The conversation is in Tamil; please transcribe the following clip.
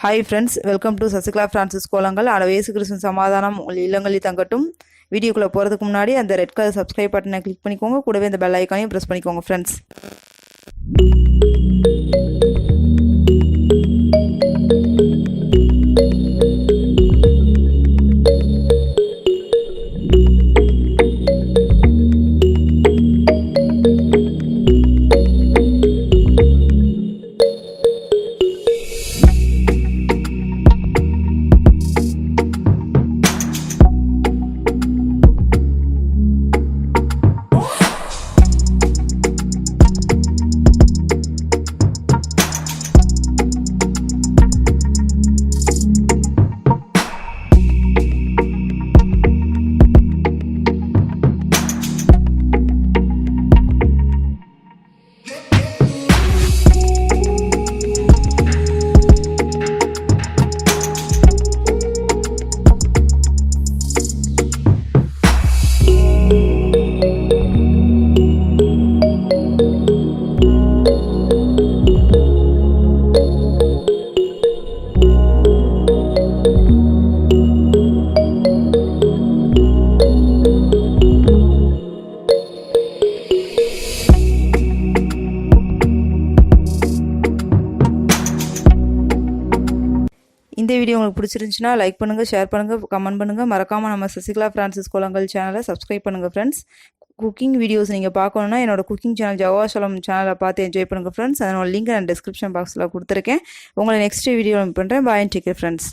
Hi friends, welcome to Sasikala Francis கோலங்கள். இயேசு கிறிஸ்துவின் சமாதானம் உங்கள் இல்லங்களில் தங்கட்டும். வீடியோக்குள்ளே போகிறதுக்கு முன்னாடி அந்த ரெட் கலர் சப்ஸ்கிரைப் பட்டனை கிளிக் பண்ணிக்கோங்க. கூடவே இந்த பெல் ஐக்கானையும் ப்ரெஸ் பண்ணிக்கோங்க ஃப்ரெண்ட்ஸ். இந்த வீடியோ உங்களுக்கு பிடிச்சிருந்துச்சுன்னா லைக் பண்ணுங்கள், ஷேர் பண்ணுங்கள், கமெண்ட் பண்ணுங்கள். மறக்காமல் நம்ம சசிகலா ஃப்ரான்சிஸ் கோலங்கள் சேனலை சப்ஸ்கிரைப் பண்ணுங்கள் ஃப்ரெண்ட்ஸ். குக்கிங் வீடியோஸ் நீங்கள் பார்க்கணுன்னா என்னோட குக்கிங் சேனல் ஜவாஷலம் சேனலை பார்த்து என்ஜாய் பண்ணுங்கள் ஃப்ரெண்ட்ஸ். அதனோட லிங்க் நான் டிஸ்கிரிப்ஷன் பாக்ஸில் கொடுத்துருக்கேன். உங்களை நெக்ஸ்ட் வீடியோ பண்ணுறேன். பாய் அண்ட் டேக் கேர் ஃப்ரெண்ட்ஸ்.